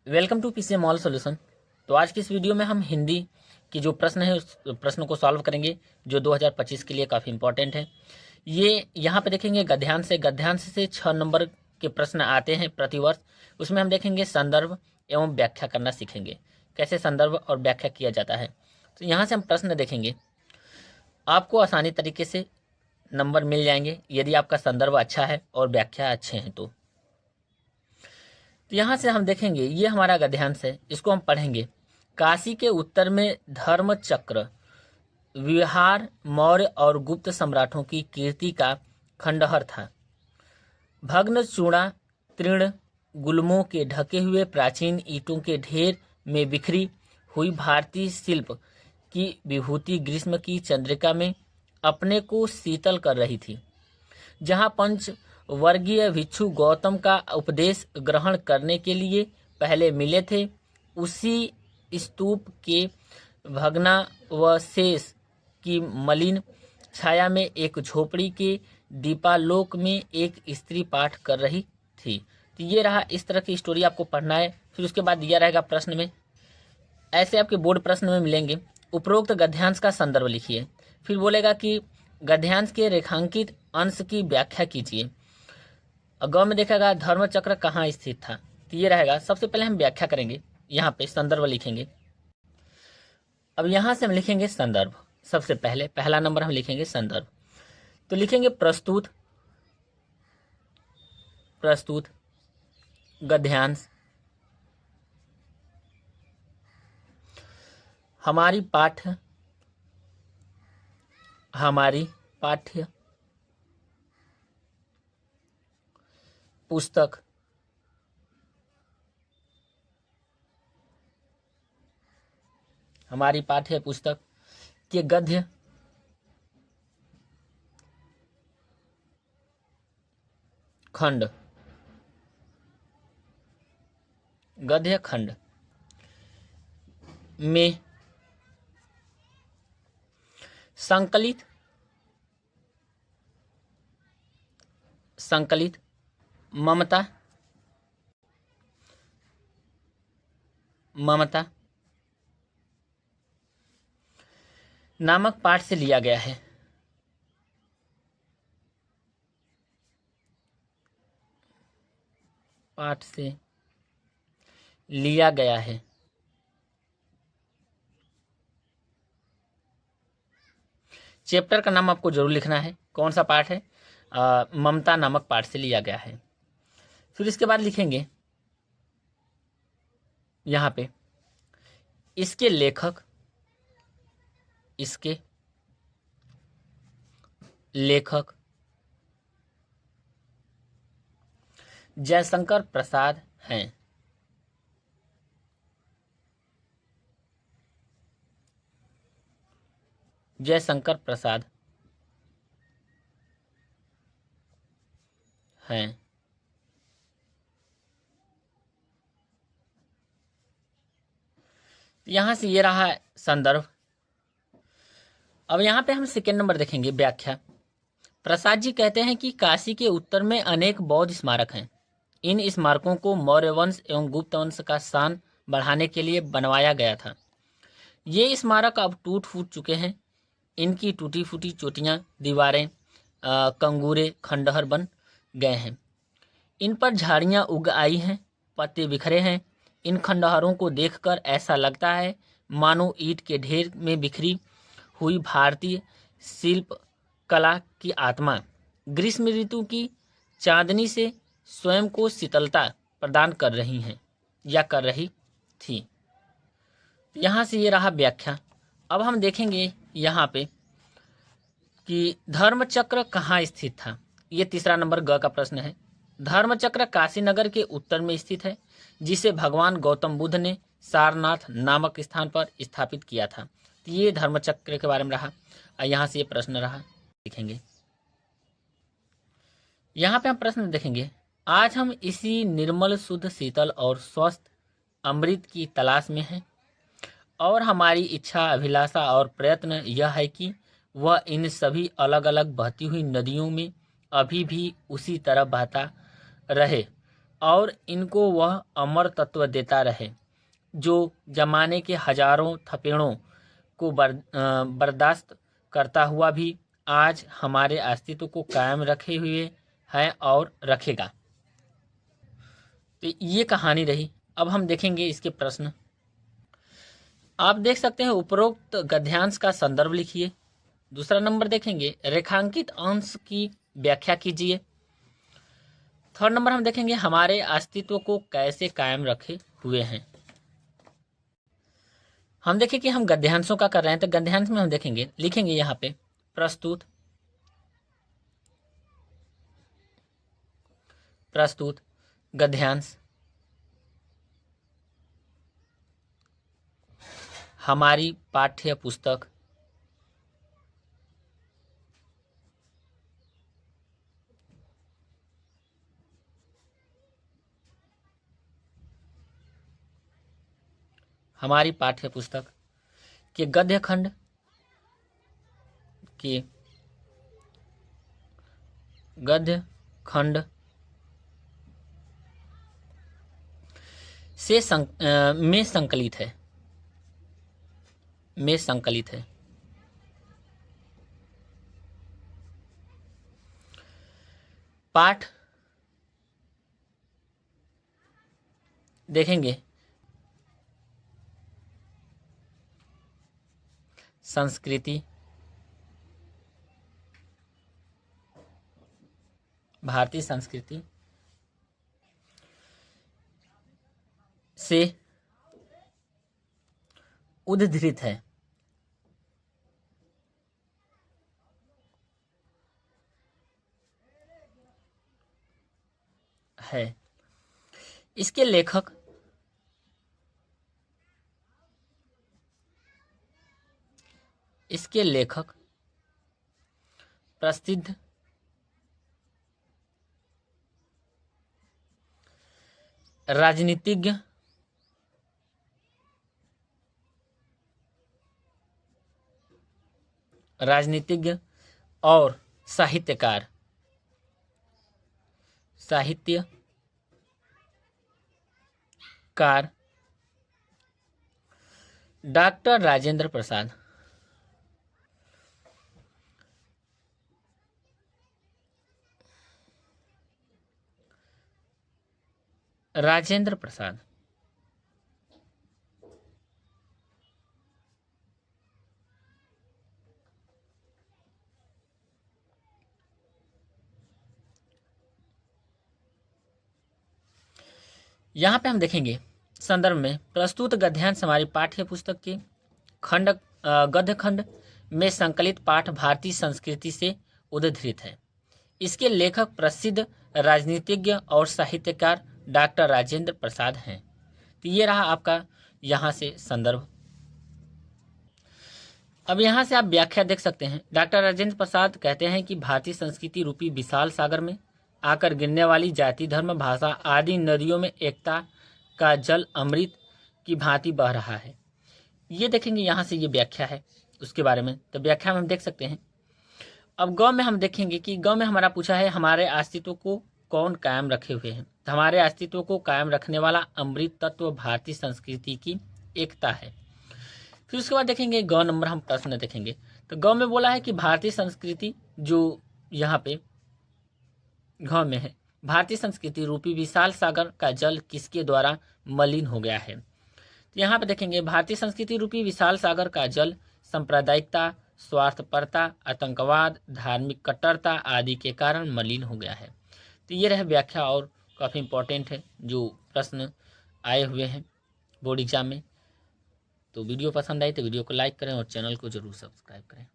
Welcome to PCM all solution. तो आज की इस वीडियो में हम हिंदी की जो प्रश्न है उस प्रश्न को सॉल्व करेंगे जो 2025 के लिए काफ़ी इंपॉर्टेंट है। ये यहाँ पे देखेंगे गद्यांश से 6 नंबर के प्रश्न आते हैं प्रतिवर्ष। उसमें हम देखेंगे संदर्भ एवं व्याख्या करना सीखेंगे, कैसे संदर्भ और व्याख्या किया जाता है। तो यहाँ से हम प्रश्न देखेंगे, आपको आसानी तरीके से नंबर मिल जाएंगे यदि आपका संदर्भ अच्छा है और व्याख्या अच्छे हैं। तो यहाँ से हम देखेंगे, ये हमारा गद्यांश है, इसको हम पढ़ेंगे। काशी के उत्तर में धर्म चक्र विहार मौर्य और गुप्त सम्राटों की कीर्ति का खंडहर था। भग्न चूड़ा तीर्ण गुल्मों के ढके हुए प्राचीन ईंटों के ढेर में बिखरी हुई भारतीय शिल्प की विभूति ग्रीष्म की चंद्रिका में अपने को शीतल कर रही थी। जहाँ पंच वर्गीय भिक्षु गौतम का उपदेश ग्रहण करने के लिए पहले मिले थे, उसी स्तूप के भग्नावशेष की मलिन छाया में एक झोपड़ी के दीपालोक में एक स्त्री पाठ कर रही थी। तो ये रहा, इस तरह की स्टोरी आपको पढ़ना है। फिर उसके बाद दिया रहेगा प्रश्न में, ऐसे आपके बोर्ड प्रश्न में मिलेंगे, उपरोक्त गद्यांश का संदर्भ लिखिए। फिर बोलेगा कि गद्यांश के रेखांकित अंश की व्याख्या कीजिए। ग में देखेगा धर्मचक्र कहाँ स्थित था। तो ये रहेगा, सबसे पहले हम व्याख्या करेंगे, यहाँ पे संदर्भ लिखेंगे। अब यहाँ से हम लिखेंगे संदर्भ। सबसे पहले पहला नंबर हम लिखेंगे संदर्भ। तो लिखेंगे प्रस्तुत गद्यांश हमारी पाठ्य पुस्तक के गद्य खंड में संकलित ममता नामक पाठ से लिया गया है। चैप्टर का नाम आपको जरूर लिखना है, कौन सा पाठ है, ममता नामक पाठ से लिया गया है। फिर इसके बाद लिखेंगे यहाँ पे इसके लेखक जयशंकर प्रसाद हैं। यहाँ से ये रहा संदर्भ। अब यहाँ पे हम सेकेंड नंबर देखेंगे व्याख्या। प्रसाद जी कहते हैं कि काशी के उत्तर में अनेक बौद्ध स्मारक हैं। इन स्मारकों को मौर्य वंश एवं गुप्त वंश का शान बढ़ाने के लिए बनवाया गया था। ये स्मारक अब टूट फूट चुके हैं। इनकी टूटी फूटी चोटियाँ, दीवारें, कंगूरे खंडहर बन गए हैं। इन पर झाड़ियाँ उग आई हैं, पत्ते बिखरे हैं। इन खंडहरों को देखकर ऐसा लगता है मानो ईंट के ढेर में बिखरी हुई भारतीय शिल्प कला की आत्मा ग्रीष्म ऋतु की चांदनी से स्वयं को शीतलता प्रदान कर रही हैं या कर रही थी। यहाँ से ये रहा व्याख्या। अब हम देखेंगे यहाँ पे कि धर्मचक्र कहाँ स्थित था। ये तीसरा नंबर ग का प्रश्न है। धर्मचक्र काशी नगर के उत्तर में स्थित है, जिसे भगवान गौतम बुद्ध ने सारनाथ नामक स्थान पर स्थापित किया था। तो ये धर्मचक्र के बारे में रहा। यहाँ से ये प्रश्न रहा, लिखेंगे। यहाँ पे हम प्रश्न देखेंगे, आज हम इसी निर्मल शुद्ध शीतल और स्वस्थ अमृत की तलाश में हैं और हमारी इच्छा अभिलाषा और प्रयत्न यह है कि वह इन सभी अलग अलग बहती हुई नदियों में अभी भी उसी तरह बहता रहे और इनको वह अमर तत्व देता रहे जो जमाने के हजारों थपेड़ों को बर्दाश्त करता हुआ भी आज हमारे अस्तित्व को कायम रखे हुए है और रखेगा। तो ये कहानी रही। अब हम देखेंगे इसके प्रश्न। आप देख सकते हैं उपरोक्त गद्यांश का संदर्भ लिखिए। दूसरा नंबर देखेंगे रेखांकित अंश की व्याख्या कीजिए। थर्ड नंबर हम देखेंगे हमारे अस्तित्व को कैसे कायम रखे हुए हैं। हम देखें कि हम गद्यांशों का कर रहे हैं, तो गद्यांश में हम देखेंगे लिखेंगे यहाँ पे प्रस्तुत गद्यांश हमारी पाठ्य पुस्तक के गद्य खंड से में संकलित है। पाठ देखेंगे संस्कृति, भारतीय संस्कृति से उद्धृत है। इसके लेखक प्रसिद्ध राजनीतिज्ञ और साहित्यकार डॉक्टर राजेंद्र प्रसाद यहाँ पे हम देखेंगे संदर्भ में प्रस्तुत गद्यांश हमारी पाठ्य पुस्तक के गद्य खंड में संकलित पाठ भारतीय संस्कृति से उद्धृत है। इसके लेखक प्रसिद्ध राजनीतिज्ञ और साहित्यकार डॉक्टर राजेंद्र प्रसाद हैं। तो ये रहा आपका यहाँ से संदर्भ। अब यहाँ से आप व्याख्या देख सकते हैं। डॉक्टर राजेंद्र प्रसाद कहते हैं कि भारतीय संस्कृति रूपी विशाल सागर में आकर गिरने वाली जाति, धर्म, भाषा आदि नदियों में एकता का जल अमृत की भांति बह रहा है। ये देखेंगे यहाँ से ये व्याख्या है उसके बारे में। तो व्याख्या में हम देख सकते हैं। अब गौ में हम देखेंगे कि गौ में हमारा पूछा है हमारे अस्तित्व को कौन कायम रखे हुए हैं। तो हमारे अस्तित्व को कायम रखने वाला अमृत तत्व भारतीय संस्कृति की एकता है। फिर उसके बाद देखेंगे गौ नंबर हम प्रश्न देखेंगे। तो गौ में बोला है कि भारतीय संस्कृति जो यहाँ पे घ में है, भारतीय संस्कृति रूपी विशाल सागर का जल किसके द्वारा मलिन हो गया है। तो यहाँ पे देखेंगे भारतीय संस्कृति रूपी विशाल सागर का जल सांप्रदायिकता, स्वार्थपरता, आतंकवाद, धार्मिक कट्टरता आदि के कारण मलिन हो गया है। तो ये रहे व्याख्या और काफ़ी इंपॉर्टेंट है जो प्रश्न आए हुए हैं बोर्ड एग्जाम में। तो वीडियो पसंद आई तो वीडियो को लाइक करें और चैनल को जरूर सब्सक्राइब करें।